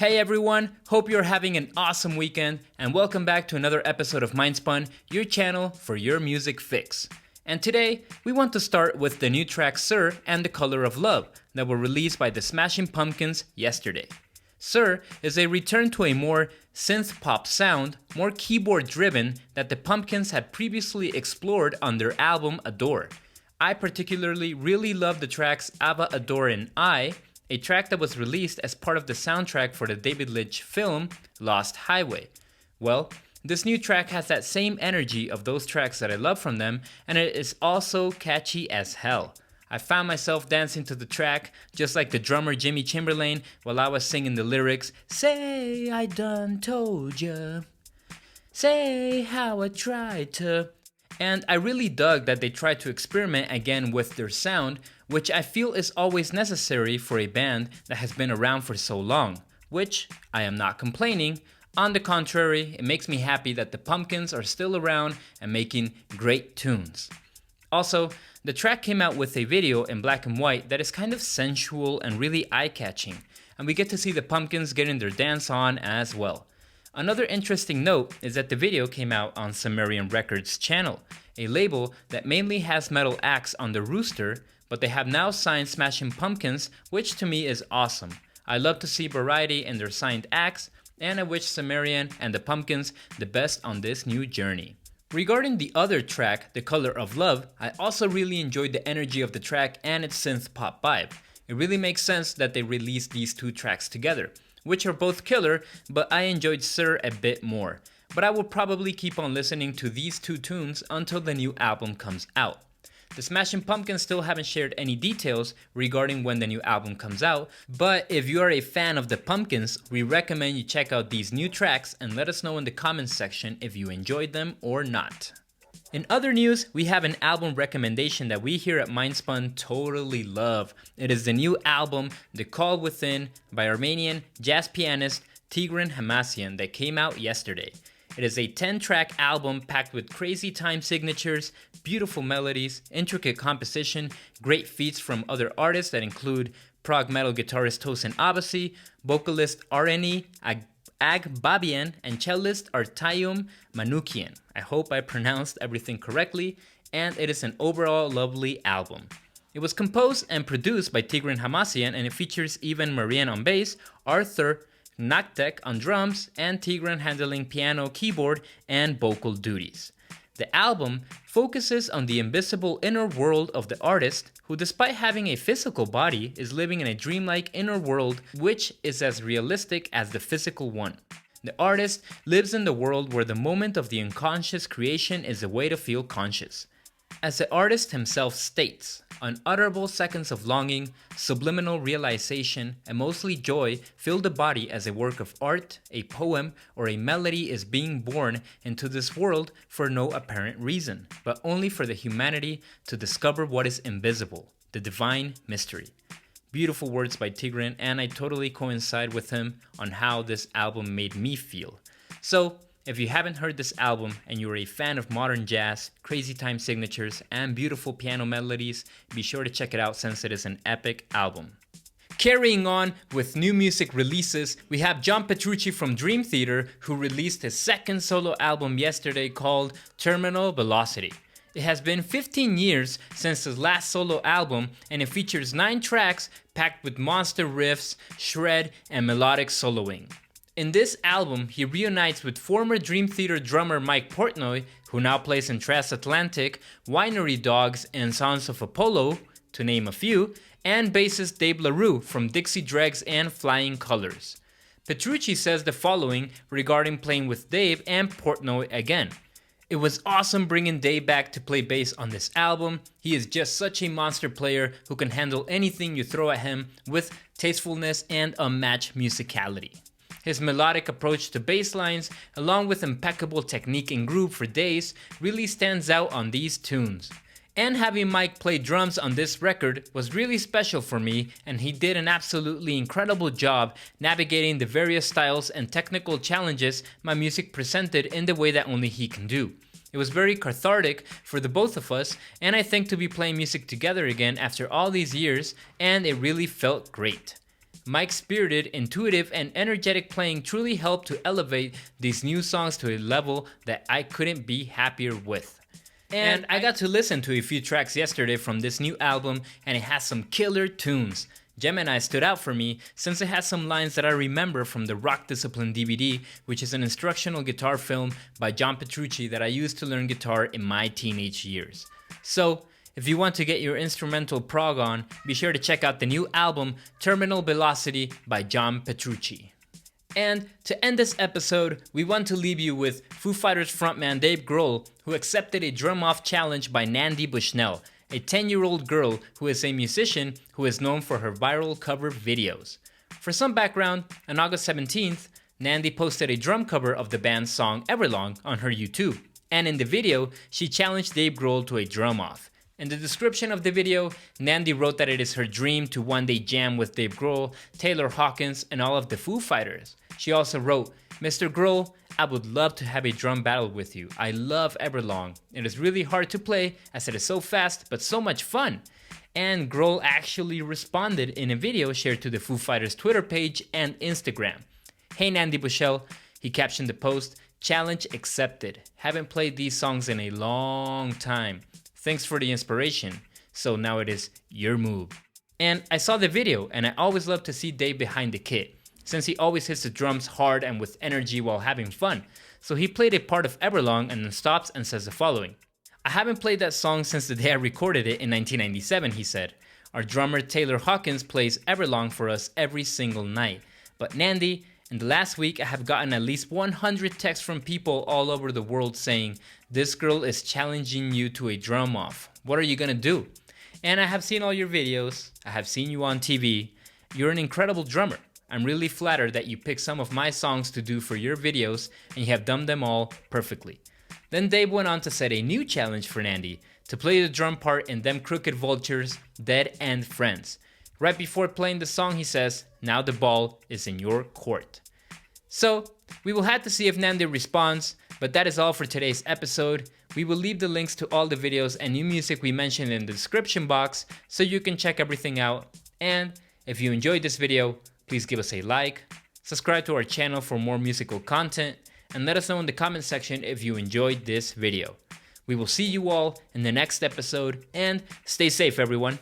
Hey everyone, hope you're having an awesome weekend and welcome back to another episode of Mindspun, your channel for your music fix. And today, we want to start with the new track Sir and the Color of Love that were released by the Smashing Pumpkins yesterday. Sir is a return to a more synth pop sound, more keyboard driven that the Pumpkins had previously explored on their album Adore. I particularly really love the tracks Ava, Adore and I, a track that was released as part of the soundtrack for the David Lynch film Lost Highway. Well, this new track has that same energy of those tracks that I love from them, and it is also catchy as hell. I found myself dancing to the track, just like the drummer Jimmy Chamberlain, while I was singing the lyrics, "Say I done told ya, say how I tried to." And I really dug that they tried to experiment again with their sound, which I feel is always necessary for a band that has been around for so long, which I am not complaining. On the contrary, it makes me happy that the Pumpkins are still around and making great tunes. Also, the track came out with a video in black and white that is kind of sensual and really eye-catching, and we get to see the Pumpkins getting their dance on as well. Another interesting note is that the video came out on Sumerian Records channel, a label that mainly has metal acts on the roster, but they have now signed Smashing Pumpkins, which to me is awesome. I love to see variety in their signed acts, and I wish Sumerian and the Pumpkins the best on this new journey. Regarding the other track, The Color of Love, I also really enjoyed the energy of the track and its synth pop vibe. It really makes sense that they released these two tracks together, which are both killer, but I enjoyed Sir a bit more. But I will probably keep on listening to these two tunes until the new album comes out. The Smashing Pumpkins still haven't shared any details regarding when the new album comes out, but if you are a fan of the Pumpkins, we recommend you check out these new tracks and let us know in the comments section if you enjoyed them or not. In other news, we have an album recommendation that we here at Mindspun totally love. It is the new album, The Call Within, by Armenian jazz pianist Tigran Hamasyan that came out yesterday. It is a 10-track album packed with crazy time signatures, beautiful melodies, intricate composition, great feats from other artists that include prog metal guitarist Tosin Abasi, vocalist Areni Agbabian, and cellist Artayum Manukian. I hope I pronounced everything correctly, and it is an overall lovely album. It was composed and produced by Tigran Hamasyan, and it features Ivan Marian on bass, Arthur Naktek on drums, and Tigran handling piano, keyboard, and vocal duties. The album focuses on the invisible inner world of the artist, who despite having a physical body, is living in a dreamlike inner world which is as realistic as the physical one. The artist lives in the world where the moment of the unconscious creation is a way to feel conscious. As the artist himself states, unutterable seconds of longing, subliminal realization, and mostly joy fill the body as a work of art, a poem, or a melody is being born into this world for no apparent reason, but only for the humanity to discover what is invisible, the divine mystery. Beautiful words by Tigran, and I totally coincide with him on how this album made me feel. So, if you haven't heard this album and you're a fan of modern jazz, crazy time signatures, and beautiful piano melodies, be sure to check it out since it is an epic album. Carrying on with new music releases, we have John Petrucci from Dream Theater, who released his second solo album yesterday called Terminal Velocity. It has been 15 years since his last solo album, and it features 9 tracks packed with monster riffs, shred, and melodic soloing. In this album, he reunites with former Dream Theater drummer Mike Portnoy, who now plays in Transatlantic, Winery Dogs, and Sons of Apollo, to name a few, and bassist Dave LaRue from Dixie Dregs and Flying Colors. Petrucci says the following regarding playing with Dave and Portnoy again. It was awesome bringing Dave back to play bass on this album. He is just such a monster player who can handle anything you throw at him with tastefulness and unmatched musicality. His melodic approach to bass lines, along with impeccable technique and groove for days, really stands out on these tunes. And having Mike play drums on this record was really special for me, and he did an absolutely incredible job navigating the various styles and technical challenges my music presented in the way that only he can do. It was very cathartic for the both of us, and I think to be playing music together again after all these years, and it really felt great. Mike's spirited, intuitive, and energetic playing truly helped to elevate these new songs to a level that I couldn't be happier with. And I got to listen to a few tracks yesterday from this new album, and it has some killer tunes. Gemini stood out for me since it has some lines that I remember from the Rock Discipline DVD, which is an instructional guitar film by John Petrucci that I used to learn guitar in my teenage years. So, if you want to get your instrumental prog on, be sure to check out the new album Terminal Velocity by John Petrucci. And to end this episode, we want to leave you with Foo Fighters frontman Dave Grohl, who accepted a drum-off challenge by Nandi Bushnell, a 10-year-old girl who is a musician who is known for her viral cover videos. For some background, on August 17th, Nandi posted a drum cover of the band's song Everlong on her YouTube, and in the video, she challenged Dave Grohl to a drum-off. In the description of the video, Nandi wrote that it is her dream to one day jam with Dave Grohl, Taylor Hawkins, and all of the Foo Fighters. She also wrote, "Mr. Grohl, I would love to have a drum battle with you. I love Everlong. It is really hard to play as it is so fast but so much fun." And Grohl actually responded in a video shared to the Foo Fighters Twitter page and Instagram. "Hey Nandi Bushell," he captioned the post, "Challenge accepted. Haven't played these songs in a long time. Thanks for the inspiration. So now it is your move." And I saw the video, and I always love to see Dave behind the kit, since he always hits the drums hard and with energy while having fun. So he played a part of Everlong and then stops and says the following. "I haven't played that song since the day I recorded it in 1997, he said. "Our drummer Taylor Hawkins plays Everlong for us every single night. But Nandi, in the last week I have gotten at least 100 texts from people all over the world saying, 'This girl is challenging you to a drum off. What are you gonna do?' And I have seen all your videos. I have seen you on TV. You're an incredible drummer. I'm really flattered that you picked some of my songs to do for your videos, and you have done them all perfectly." Then Dave went on to set a new challenge for Nandi, to play the drum part in Them Crooked Vultures' Dead End Friends. Right before playing the song he says, "Now the ball is in your court." So, we will have to see if Nandi responds, but that is all for today's episode. We will leave the links to all the videos and new music we mentioned in the description box so you can check everything out. And if you enjoyed this video, please give us a like, subscribe to our channel for more musical content, and let us know in the comment section if you enjoyed this video. We will see you all in the next episode, and stay safe everyone.